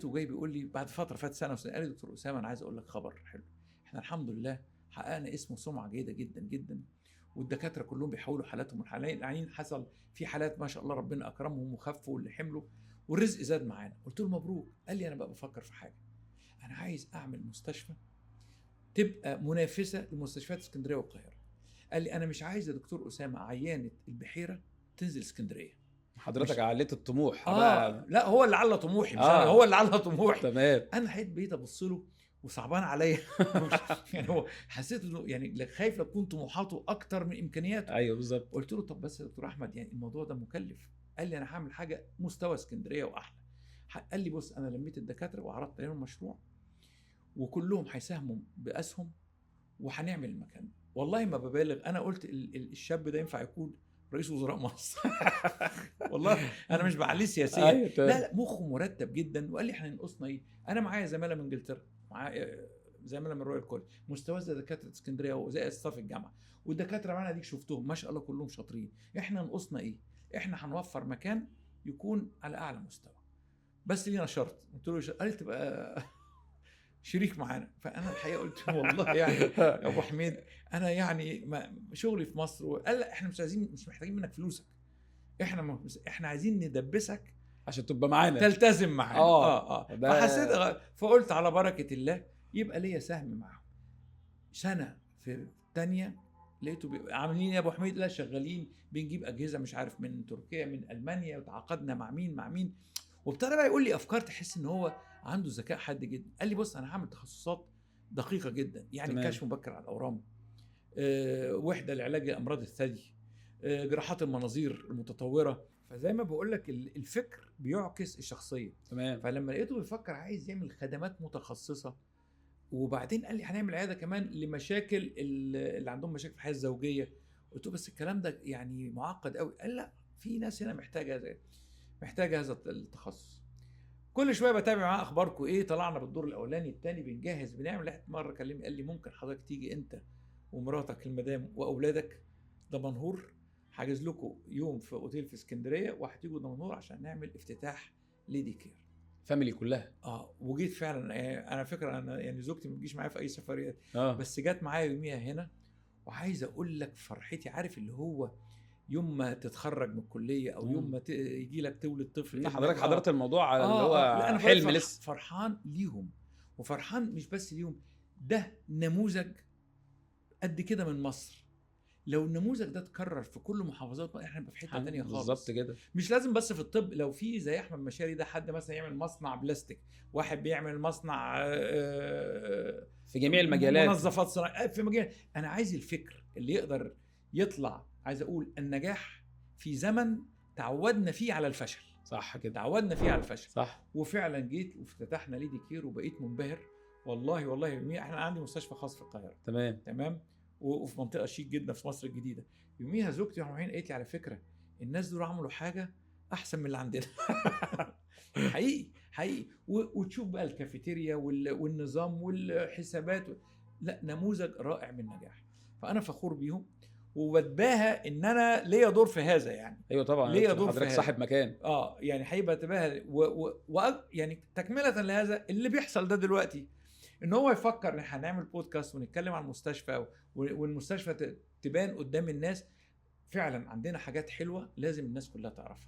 لقيته جاي بيقول لي بعد فتره فات سنه وسنه، قال لي دكتور اسامه انا عايز اقول لك خبر حلو، احنا الحمد لله حققنا اسم وسمعه جيده جدا جدا، والدكاتره كلهم بيحولوا حالاتهم العيانين حصل في حالات ما شاء الله ربنا اكرمهم وخفوا واللي حملوا والرزق زاد معانا. قلت له مبروك. قال لي انا بقى بفكر في حاجه، انا عايز اعمل مستشفى تبقى منافسه لمستشفيات اسكندريه والقاهره. قال لي انا مش عايز يا دكتور اسامه عيانه البحيره تنزل اسكندريه. حضرتك عليت الطموح بقى لا هو اللي علّى طموحي مش هو اللي علّى طموحي. تمام. انا حقيقة بقيت ابص له وصعبان عليا يعني هو حسيت انه يعني خايف لو تكون طموحاته اكتر من امكانياته. ايوه بالظبط. قلت له طب بس يا دكتور احمد يعني الموضوع ده مكلف. قال لي انا هعمل حاجه مستوى اسكندريه واحلى. قال لي بص انا لميت الدكاتره وعرضت عليهم المشروع وكلهم هيساهموا باسهم وهنعمل المكان. والله ما ببالغ، انا قلت الشاب ده ينفع يكون رئيس وزراء مصر والله انا مش بعليه سياسيا. لا مخه مرتب جدا. وقال لي احنا نقصنا ايه، انا معايا زماله من انجلترا، معايا زماله من رويال كولج، مستوى زي دكاتره اسكندريه وزي استاف الجامعه، والدكاتره معانا ديك شفتهم ما شاء الله كلهم شاطرين. احنا نقصنا ايه، احنا هنوفر مكان يكون على اعلى مستوى بس لينا شرط. قلت له قال لي تبقى شريك معانا. فانا الحقيقه قلت والله يعني يا ابو حميد انا يعني شغلي في مصر. قال لا احنا مش محتاجين منك فلوسك، احنا عايزين ندبسك عشان تبقى معانا تلتزم معانا. فحسيت فقلت على بركه الله يبقى ليا سهم معاهم. سنه في تانية لقيته عاملين يا ابو حميد لا شغالين بنجيب اجهزه مش عارف من تركيا من المانيا وتعاقدنا مع مين وابتدى بقى يقول لي افكار تحس ان هو عنده ذكاء حاد جدا. قال لي بص انا هعمل تخصصات دقيقه جدا يعني كشف مبكر على الاورام، وحده لعلاج امراض الثدي، جراحات المناظير المتطوره. فزي ما بقول لك الفكر بيعكس الشخصيه. تمام. فلما لقيته بيفكر عايز يعمل خدمات متخصصه، وبعدين قال لي هنعمل عياده كمان لمشاكل اللي عندهم مشاكل في الحياه الزوجيه. قلت له بس الكلام ده يعني معقد قوي. قال لا في ناس هنا محتاجه هذا التخصص. كل شويه بتابع معاه اخباركم ايه، طلعنا بالدور الاولاني الثاني بنجهز بنعمل. مره كلمني قال لي ممكن حضرتك تيجي انت ومراتك المدام واولادك دمنهور، حاجز لكم يوم في اوتيل في اسكندريه وهتيجوا دمنهور عشان نعمل افتتاح ليدي كير فاميلي كلها. وجيت فعلا. انا فكره انا يعني زوجتي ما بتجيش معايا في اي سفريات بس جت معايا يوميها هنا. وعايز اقول لك فرحتي، عارف اللي هو يوم ما تتخرج من الكليه او يوم ما يجي لك تولد طفل. حضرتك حضرت الموضوع على اللي هو أنا حلم لسه. فرحان ليهم وفرحان مش بس ليهم، ده نموذج قد كده من مصر. لو النموذج ده اتكرر في كل محافظات احنا نبقى في حته ثانيه خالص. بالظبط كده. مش لازم بس في الطب، لو في زي احمد مشاري ده حد مثلا يعمل مصنع بلاستيك، واحد بيعمل مصنع في جميع المجالات، منظفات صناعيه في مجال. انا عايز الفكر اللي يقدر يطلع. عايز اقول النجاح في زمن تعودنا فيه على الفشل. صح كده، تعودنا فيه على الفشل. صح. وفعلا جيت وافتتحنا ليدي كير وبقيت منبهر والله. احنا عندي مستشفى خاص في القاهره. تمام وفي منطقه شيك جدا في مصر الجديده. يوميها زوجتي وحين قالت لي على فكره الناس دول عملوا حاجه احسن من اللي عندنا حقيقي. وتشوف بقى الكافيتيريا والنظام والحسابات لا نموذج رائع من النجاح. فانا فخور بيهم وبتباهى ان انا ليا دور في هذا. يعني ايوه طبعا ليا دور حضرتك صاحب مكان. يعني هيبقى اتباهى يعني تكمله لهذا اللي بيحصل ده دلوقتي، ان هو يفكر ان هنعمل بودكاست ونتكلم عن المستشفى والمستشفى تبان قدام الناس. فعلا عندنا حاجات حلوه لازم الناس كلها تعرفها.